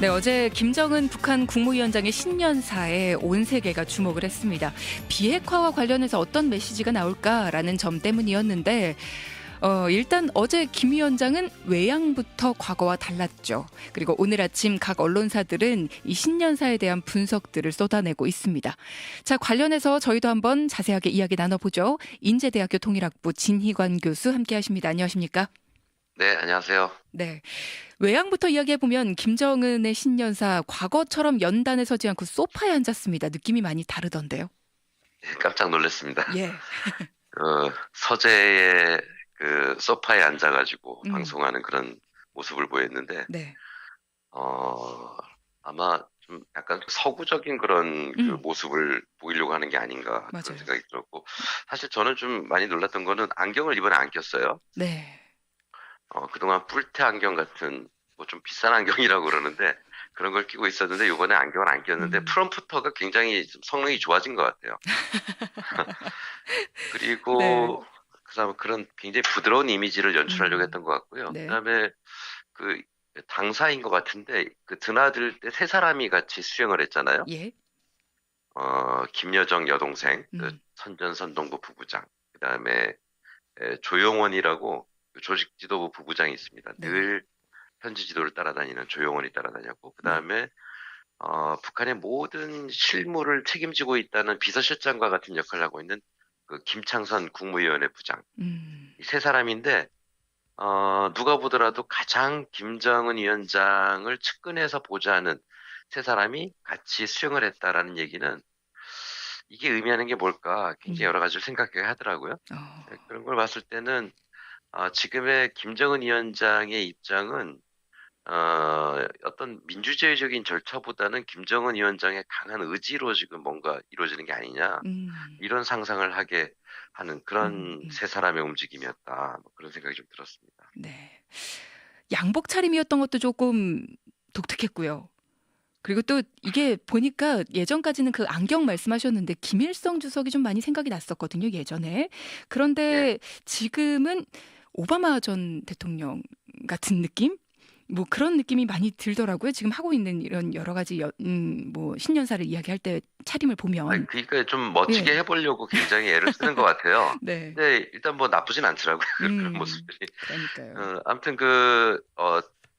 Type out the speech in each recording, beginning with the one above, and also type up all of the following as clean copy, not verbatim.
네, 어제 김정은 북한 국무위원장의 신년사에 온 세계가 주목을 했습니다. 비핵화와 관련해서 어떤 메시지가 나올까라는 점 때문이었는데 일단 어제 김 위원장은 외양부터 과거와 달랐죠. 그리고 오늘 아침 각 언론사들은 이 신년사에 대한 분석들을 쏟아내고 있습니다. 자, 관련해서 저희도 한번 자세하게 이야기 나눠보죠. 인제대학교 통일학부 진희관 교수 함께하십니다. 안녕하십니까? 네, 안녕하세요. 네. 외양부터 이야기해보면 김정은의 신년사 과거처럼 연단에 서지 않고 소파에 앉았습니다. 느낌이 많이 다르던데요. 깜짝 놀랐습니다. 예. 서재의 그 소파에 앉아가지고 음. 방송하는 그런 모습을 보였는데, 네. 아마 좀 약간 서구적인 그런 그 음. 모습을 보이려고 하는 게 아닌가 맞아요. 그런 생각이 들었고, 사실 저는 좀 많이 놀랐던 거는 안경을 이번에 안 꼈어요. 네. 그동안 뿔테 안경 같은 뭐 좀 비싼 안경이라고 그러는데 그런 걸 끼고 있었는데 이번에 안경을 안 꼈는데 프롬프터가 굉장히 좀 성능이 좋아진 것 같아요. 그리고 네. 그다음에 그런 굉장히 부드러운 이미지를 연출하려고 음. 했던 것 같고요. 네. 그다음에 그 당사인 것 같은데 그 드나들 때 세 사람이 같이 수행을 했잖아요. 예. 김여정 여동생, 그 음. 선전선동부 부부장, 그다음에 조용원이라고 그 조직지도부 부부장이 있습니다. 네. 늘 현지 지도를 따라다니는 조용원이 따라다녔고, 그다음에 북한의 모든 실무를 책임지고 있다는 비서실장과 같은 역할을 하고 있는 그 김창선 국무위원회 부장. 이 세 사람인데 누가 보더라도 가장 김정은 위원장을 측근해서 보좌하는 세 사람이 같이 수행을 했다라는 얘기는 이게 의미하는 게 뭘까 굉장히 여러 가지를 생각하게 하더라고요. 네, 그런 걸 봤을 때는 지금의 김정은 위원장의 입장은 어떤 민주주의적인 절차보다는 김정은 위원장의 강한 의지로 지금 뭔가 이루어지는 게 아니냐, 이런 상상을 하게 하는 그런 세 사람의 움직임이었다. 뭐 그런 생각이 좀 들었습니다. 네. 양복 차림이었던 것도 조금 독특했고요. 그리고 또 이게 보니까 예전까지는 그 안경 말씀하셨는데 김일성 주석이 좀 많이 생각이 났었거든요, 예전에. 그런데 지금은 오바마 전 대통령 같은 느낌? 뭐 그런 느낌이 많이 들더라고요. 지금 하고 있는 이런 여러 가지 뭐 신년사를 이야기할 때 차림을 보면. 그러니까 좀 멋지게 예. 해보려고 굉장히 애를 쓰는 것 같아요. 네. 근데 일단 뭐 나쁘진 않더라고요. 그런 모습들이. 그러니까요. 아무튼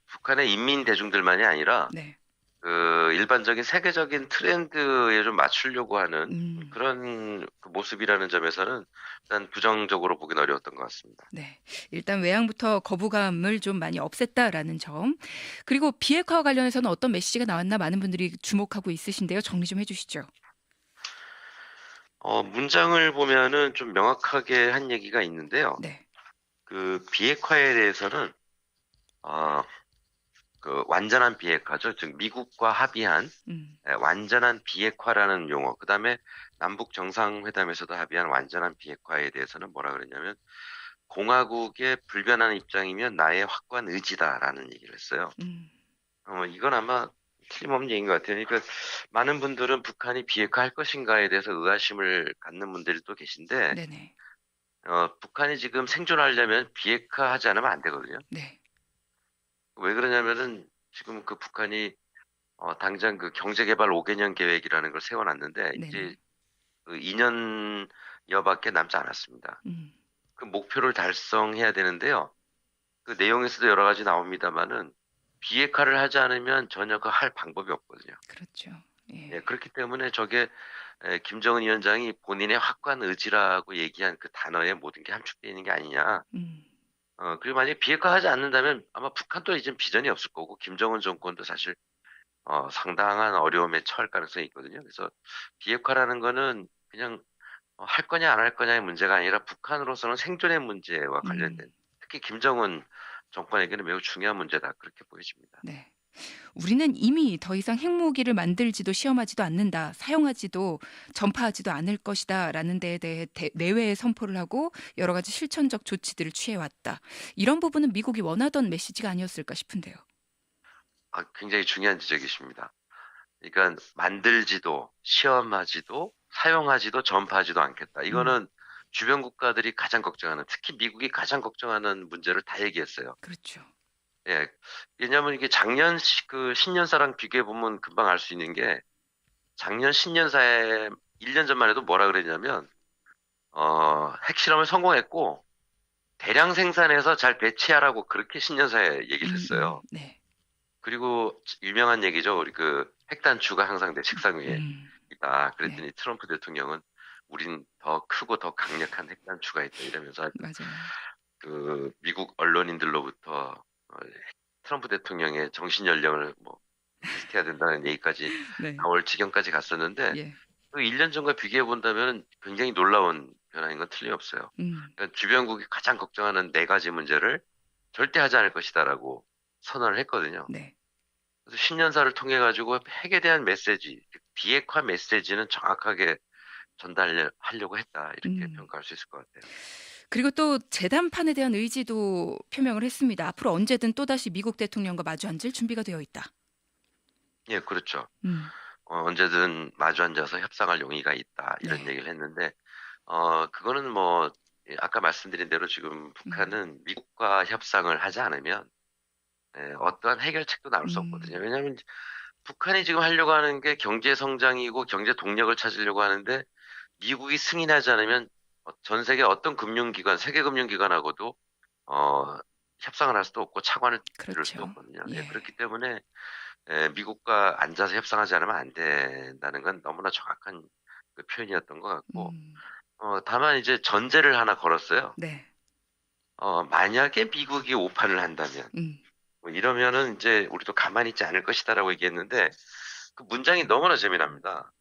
북한의 인민 대중들만이 아니라 네. 그 일반적인 세계적인 트렌드에 좀 맞추려고 하는 그런 그 모습이라는 점에서는 일단 부정적으로 보긴 어려웠던 것 같습니다. 네. 일단 외양부터 거부감을 좀 많이 없앴다라는 점. 그리고 비핵화와 관련해서는 어떤 메시지가 나왔나 많은 분들이 주목하고 있으신데요. 정리 좀 해주시죠. 문장을 보면은 좀 명확하게 한 얘기가 있는데요. 네. 그 비핵화에 대해서는 그 완전한 비핵화죠. 즉 미국과 합의한 완전한 비핵화라는 용어. 그다음에 남북 정상회담에서도 합의한 완전한 비핵화에 대해서는 뭐라 그랬냐면 공화국의 불변한 입장이면 나의 확고한 의지다라는 얘기를 했어요. 이건 아마 틀림없는 얘기인 것 같아요. 그러니까 많은 분들은 북한이 비핵화할 것인가에 대해서 의아심을 갖는 분들이 또 계신데, 네네. 북한이 지금 생존하려면 비핵화하지 않으면 안 되거든요. 네. 왜 그러냐면은 지금 그 북한이 당장 그 경제개발 5개년 계획이라는 걸 세워놨는데 네네. 이제 그 2년여밖에 남지 않았습니다. 그 목표를 달성해야 되는데요. 그 내용에서도 여러 가지 나옵니다만은 비핵화를 하지 않으면 전혀 그 할 방법이 없거든요. 그렇죠. 예. 예, 그렇기 때문에 저게 김정은 위원장이 본인의 확고한 의지라고 얘기한 그 단어에 모든 게 함축되어 있는 게 아니냐. 그리고 만약에 비핵화하지 않는다면 아마 북한도 이제 비전이 없을 거고 김정은 정권도 사실 상당한 어려움에 처할 가능성이 있거든요. 그래서 비핵화라는 거는 그냥 할 거냐 안 할 거냐의 문제가 아니라 북한으로서는 생존의 문제와 관련된, 특히 김정은 정권에게는 매우 중요한 문제다, 그렇게 보여집니다. 네. 우리는 이미 더 이상 핵무기를 만들지도 시험하지도 않는다. 사용하지도 전파하지도 않을 것이다. 라는 데에 대해 내외의 선포를 하고 여러 가지 실천적 조치들을 취해왔다. 이런 부분은 미국이 원하던 메시지가 아니었을까 싶은데요. 굉장히 중요한 지적이십니다. 그러니까 만들지도 시험하지도 사용하지도 전파하지도 않겠다. 이거는 주변 국가들이 가장 걱정하는, 특히 미국이 가장 걱정하는 문제를 다 얘기했어요. 그렇죠. 예. 왜냐하면 이게 작년 그 신년사랑 비교해 보면 금방 알 수 있는 게 작년 신년사에 1년 전만 해도 뭐라 그랬냐면 핵실험을 성공했고 대량 생산해서 잘 배치하라고 그렇게 신년사에 얘기를 했어요. 네. 그리고 유명한 얘기죠. 우리 그 핵단추가 항상 내 책상 위에 있다. 네. 그랬더니 트럼프 대통령은 우린 더 크고 더 강력한 핵단추가 있다 이러면서 하여튼 맞아요. 그 미국 언론인들로부터 트럼프 대통령의 정신 연령을 뭐 테스트해야 된다는 얘기까지 네. 나올 지경까지 갔었는데 예. 그 1년 전과 비교해 본다면 굉장히 놀라운 변화인 건 틀림없어요. 그러니까 주변국이 가장 걱정하는 네 가지 문제를 절대 하지 않을 것이다라고 선언을 했거든요. 네. 그래서 신년사를 통해 가지고 핵에 대한 메시지, 비핵화 메시지는 정확하게 전달하려고 했다 이렇게 음. 평가할 수 있을 것 같아요. 그리고 또 재단판에 대한 의지도 표명을 했습니다. 앞으로 언제든 또다시 미국 대통령과 마주 앉을 준비가 되어 있다. 예, 그렇죠. 음. 언제든 마주 앉아서 협상할 용의가 있다 이런 네. 얘기를 했는데 그거는 뭐 아까 말씀드린 대로 지금 음. 북한은 미국과 협상을 하지 않으면 어떠한 해결책도 나올 수 없거든요. 음. 왜냐하면 북한이 지금 하려고 하는 게 경제 성장이고 경제 동력을 찾으려고 하는데 미국이 승인하지 않으면 전 세계 어떤 금융기관, 세계 금융기관하고도 협상을 할 수도 없고 차관을 들을 수도 그렇죠. 없거든요. 예, 예. 그렇기 때문에 미국과 앉아서 협상하지 않으면 안 된다는 건 너무나 정확한 그 표현이었던 것 같고, 음. 다만 이제 전제를 하나 걸었어요. 네. 만약에 미국이 오판을 한다면, 음. 뭐 이러면은 이제 우리도 가만히 있지 않을 것이다라고 얘기했는데, 그 문장이 너무나 재미납니다.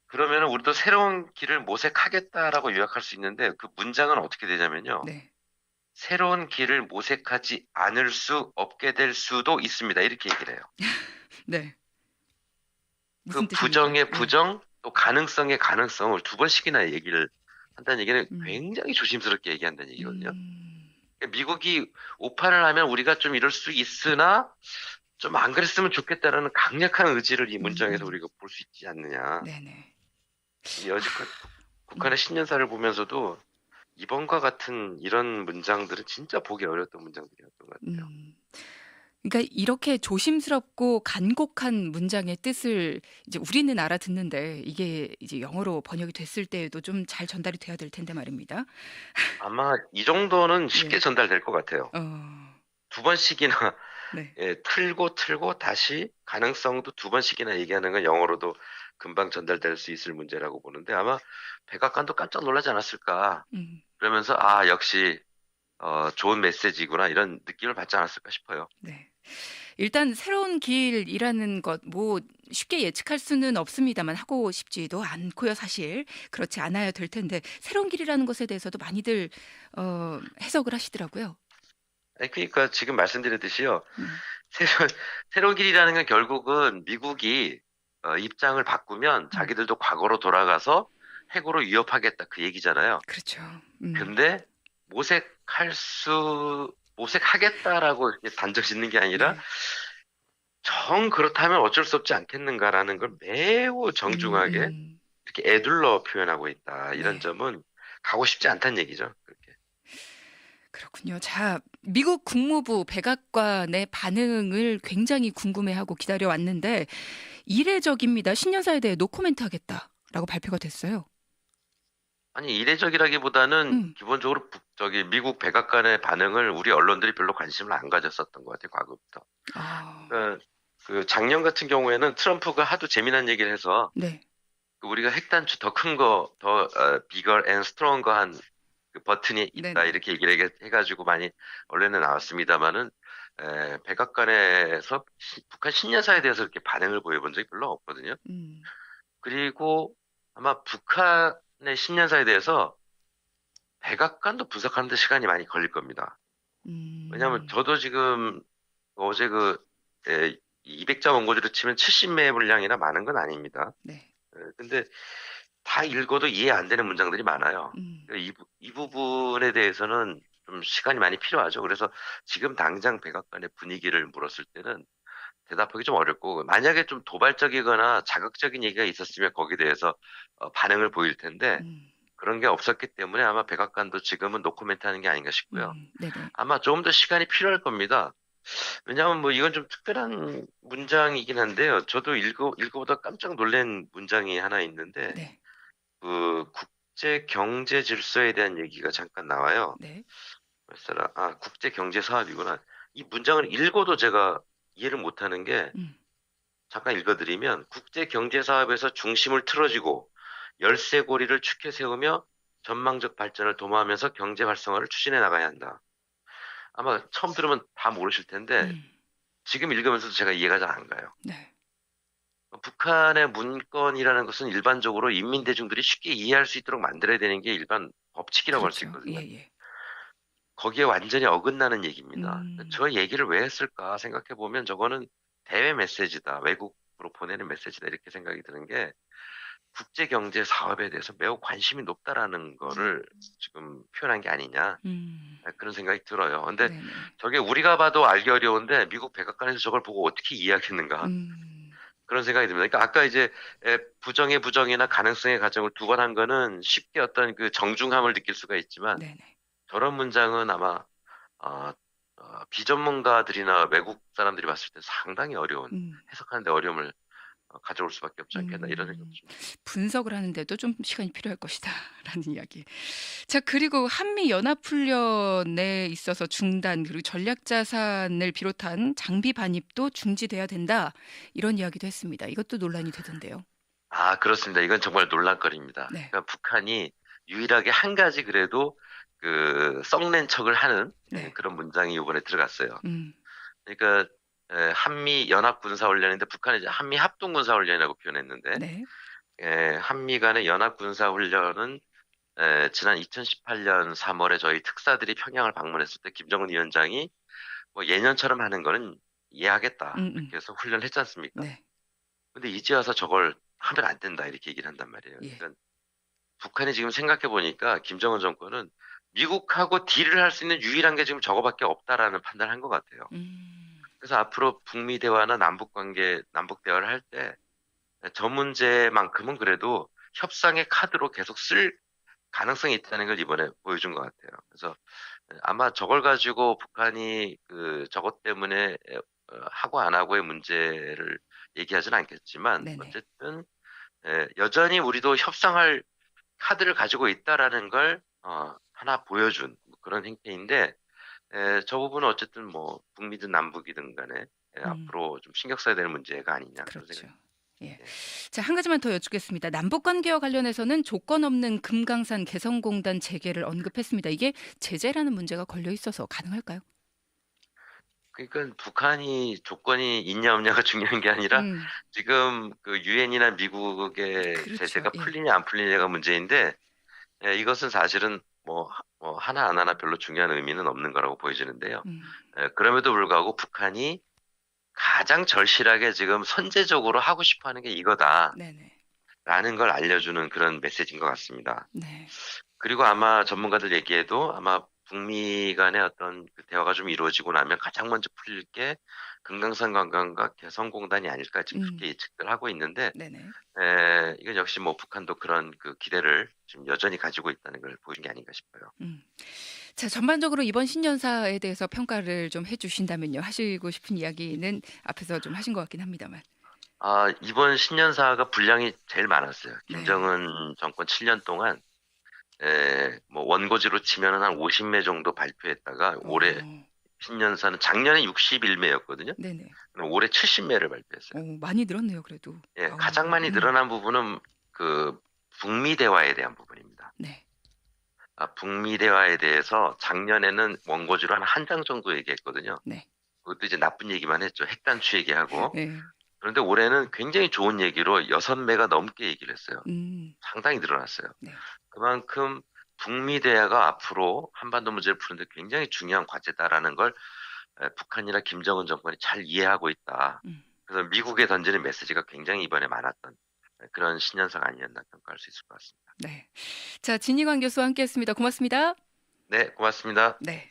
그러면은 우리도 새로운 길을 모색하겠다라고 요약할 수 있는데, 그 문장은 어떻게 되냐면요. 네. 새로운 길을 모색하지 않을 수 없게 될 수도 있습니다. 이렇게 얘기를 해요. 네. 무슨 그 뜻입니까? 부정의 예. 부정, 또 가능성의 가능성을 두 번씩이나 얘기를 한다는 얘기는 음. 굉장히 조심스럽게 얘기한다는 얘기거든요. 음. 그러니까 미국이 오판을 하면 우리가 좀 이럴 수 있으나 좀 안 그랬으면 좋겠다라는 강력한 의지를 이 문장에서 우리가 볼 수 있지 않느냐. 네네. 여지껏 음. 북한의 신년사를 보면서도 이번과 같은 이런 문장들은 진짜 보기 어려웠던 문장들이었던 것 같아요. 음. 그러니까 이렇게 조심스럽고 간곡한 문장의 뜻을 이제 우리는 알아듣는데 이게 이제 영어로 번역이 됐을 때에도 좀 잘 전달이 돼야 될 텐데 말입니다. 아마 이 정도는 쉽게 예. 전달될 것 같아요. 어. 두 번씩이나 네. 틀고 다시 가능성도 두 번씩이나 얘기하는 건 영어로도 금방 전달될 수 있을 문제라고 보는데 아마 백악관도 깜짝 놀라지 않았을까. 음. 그러면서 역시 좋은 메시지구나 이런 느낌을 받지 않았을까 싶어요. 네. 일단 새로운 길이라는 것 뭐 쉽게 예측할 수는 없습니다만 하고 싶지도 않고요, 사실. 그렇지 않아야 될 텐데 새로운 길이라는 것에 대해서도 많이들 해석을 하시더라고요. 그러니까 지금 말씀드렸듯이요. 음. 새로운 길이라는 건 결국은 미국이 입장을 바꾸면 음. 자기들도 과거로 돌아가서 핵으로 위협하겠다 그 얘기잖아요. 그렇죠. 근데 모색하겠다라고 이렇게 단정 짓는 게 아니라 네. 정 그렇다면 어쩔 수 없지 않겠는가라는 걸 매우 정중하게 이렇게 애둘러 표현하고 있다. 이런 네. 점은 가고 싶지 않다는 얘기죠. 그렇게. 그렇군요. 자, 미국 국무부 백악관의 반응을 굉장히 궁금해하고 기다려왔는데 이례적입니다. 신년사에 대해 노코멘트 하겠다라고 발표가 됐어요. 아니 이례적이라기보다는 음. 기본적으로 미국 백악관의 반응을 우리 언론들이 별로 관심을 안 가졌었던 것 같아요. 과거부터. 아, 그 작년 같은 경우에는 트럼프가 하도 재미난 얘기를 해서 네. 우리가 핵단추 더 큰 거, 더 bigger and stronger 한 그 버튼이 있다 네네. 이렇게 얘기를 해가지고 많이 언론에 나왔습니다만은 백악관에서 북한 신년사에 대해서 이렇게 반응을 보여본 적이 별로 없거든요. 음. 그리고 아마 북한의 신년사에 대해서 백악관도 분석하는데 시간이 많이 걸릴 겁니다. 왜냐하면 음. 저도 지금 어제 200자 원고지로 치면 70매 분량이나 많은 건 아닙니다. 네. 근데 다 읽어도 이해 안 되는 문장들이 많아요. 음. 이 부분에 대해서는 좀 시간이 많이 필요하죠. 그래서 지금 당장 백악관의 분위기를 물었을 때는 대답하기 좀 어렵고, 만약에 좀 도발적이거나 자극적인 얘기가 있었으면 거기에 대해서 반응을 보일 텐데, 음. 그런 게 없었기 때문에 아마 백악관도 지금은 노코멘트 하는 게 아닌가 싶고요. 네네. 아마 조금 더 시간이 필요할 겁니다. 왜냐하면 뭐 이건 좀 특별한 문장이긴 한데요. 저도 읽어보다 깜짝 놀란 문장이 하나 있는데, 네. 그 국제 경제 질서에 대한 얘기가 잠깐 나와요. 네. 국제 경제 사업이구나. 이 문장을 읽어도 제가 이해를 못하는 게, 음. 잠깐 읽어드리면, 국제 경제 사업에서 중심을 틀어지고 열쇠고리를 축해 세우며 전망적 발전을 도모하면서 경제 활성화를 추진해 나가야 한다. 아마 처음 들으면 다 모르실 텐데 음. 지금 읽으면서도 제가 이해가 잘 안 가요. 네. 북한의 문건이라는 것은 일반적으로 인민 대중들이 쉽게 이해할 수 있도록 만들어야 되는 게 일반 법칙이라고 할 수 그렇죠. 있거든요. 예예. 거기에 완전히 어긋나는 얘기입니다. 음. 저 얘기를 왜 했을까 생각해 보면 저거는 대외 메시지다. 외국으로 보내는 메시지다. 이렇게 생각이 드는 게, 국제 경제 사업에 대해서 매우 관심이 높다라는 거를 지금 표현한 게 아니냐. 음. 그런 생각이 들어요. 근데 네네. 저게 우리가 봐도 알기 어려운데 미국 백악관에서 저걸 보고 어떻게 이해하겠는가. 음. 그런 생각이 듭니다. 그러니까 아까 이제 부정의 부정이나 가능성의 가정을 두 번 한 거는 쉽게 어떤 그 정중함을 느낄 수가 있지만, 네네. 저런 문장은 아마 어, 비전문가들이나 외국 사람들이 봤을 때 상당히 어려운, 음. 해석하는데 어려움을 가져올 수밖에 없지 않겠나 이런 생각도 음. 좀. 분석을 하는데도 좀 시간이 필요할 것이다라는 이야기. 자, 그리고 한미 연합 훈련에 있어서 중단 그리고 전략 자산을 비롯한 장비 반입도 중지돼야 된다. 이런 이야기도 했습니다. 이것도 논란이 되던데요. 그렇습니다. 이건 정말 논란거리입니다. 네. 그러니까 북한이 유일하게 한 가지 그래도 그 썩낸 척을 하는 네. 그런 문장이 이번에 들어갔어요. 음. 그러니까 한미 연합 군사 훈련인데 북한이 이제 한미 합동 군사 훈련이라고 표현했는데, 네. 한미 간의 연합 군사 훈련은 지난 2018년 3월에 저희 특사들이 평양을 방문했을 때 김정은 위원장이 뭐 예년처럼 하는 거는 이해하겠다 음음. 이렇게 해서 훈련했지 않습니까? 네. 근데 이제 와서 저걸 하면 안 된다 이렇게 얘기를 한단 말이에요. 예. 그러니까 북한이 지금 생각해 보니까 김정은 정권은 미국하고 딜을 할 수 있는 유일한 게 지금 저거밖에 없다라는 판단을 한 것 같아요. 음. 그래서 앞으로 북미 대화나 남북 관계, 남북 대화를 할 때 저 문제만큼은 그래도 협상의 카드로 계속 쓸 가능성이 있다는 걸 이번에 보여준 것 같아요. 그래서 아마 저걸 가지고 북한이 그 저것 때문에 하고 안 하고의 문제를 얘기하진 않겠지만, 네네. 어쨌든 여전히 우리도 협상할 카드를 가지고 있다라는 걸 하나 보여준 그런 행태인데, 저 부분은 어쨌든 뭐 북미든 남북이든 간에 음. 앞으로 좀 신경 써야 되는 문제가 아니냐 그런 그렇죠. 생각이. 예. 예. 자, 한 가지만 더 여쭙겠습니다. 남북 관계와 관련해서는 조건 없는 금강산 개성공단 재개를 언급했습니다. 이게 제재라는 문제가 걸려 있어서 가능할까요? 그러니까 북한이 조건이 있냐 없냐가 중요한 게 아니라 음. 지금 그 유엔이나 미국의 그렇죠. 제재가 예. 풀리냐 안 풀리냐가 문제인데, 이것은 사실은 뭐 하나 안 하나 별로 중요한 의미는 없는 거라고 보여지는데요. 음. 그럼에도 불구하고 북한이 가장 절실하게 지금 선제적으로 하고 싶어 하는 게 이거다라는 네네. 걸 알려주는 그런 메시지인 것 같습니다. 네. 그리고 아마 전문가들 얘기에도 아마 북미 간의 어떤 그 대화가 좀 이루어지고 나면 가장 먼저 풀릴 게 금강산 관광과 개성공단이 아닐까 지금 음. 그렇게 예측들 하고 있는데, 네네. 이건 역시 뭐 북한도 그런 그 기대를 지금 여전히 가지고 있다는 걸 보여준 게 아닌가 싶어요. 음. 자, 전반적으로 이번 신년사에 대해서 평가를 좀 해주신다면요. 하시고 싶은 이야기는 앞에서 좀 하신 것 같긴 합니다만. 이번 신년사가 분량이 제일 많았어요. 네. 김정은 정권 7년 동안 뭐 원고지로 치면은 한 50매 정도 발표했다가 올해 어. 신년사는 작년에 61매였거든요. 네네. 올해 70매를 발표했어요. 많이 늘었네요, 그래도. 예, 아우. 가장 많이 늘어난 부분은 그 북미 대화에 대한 부분입니다. 네. 북미 대화에 대해서 작년에는 원고지로 한 장 정도 얘기했거든요. 네. 그것도 이제 나쁜 얘기만 했죠. 핵단추 얘기하고. 네. 그런데 올해는 굉장히 좋은 얘기로 6매가 넘게 얘기를 했어요. 음. 상당히 늘어났어요. 네. 그만큼 북미 대화가 앞으로 한반도 문제를 푸는데 굉장히 중요한 과제다라는 걸 북한이나 김정은 정권이 잘 이해하고 있다. 음. 그래서 미국에 던지는 메시지가 굉장히 이번에 많았던 그런 신년사가 아니었나 평가할 수 있을 것 같습니다. 네. 자, 진희관 교수와 함께했습니다. 고맙습니다. 네, 고맙습니다. 네.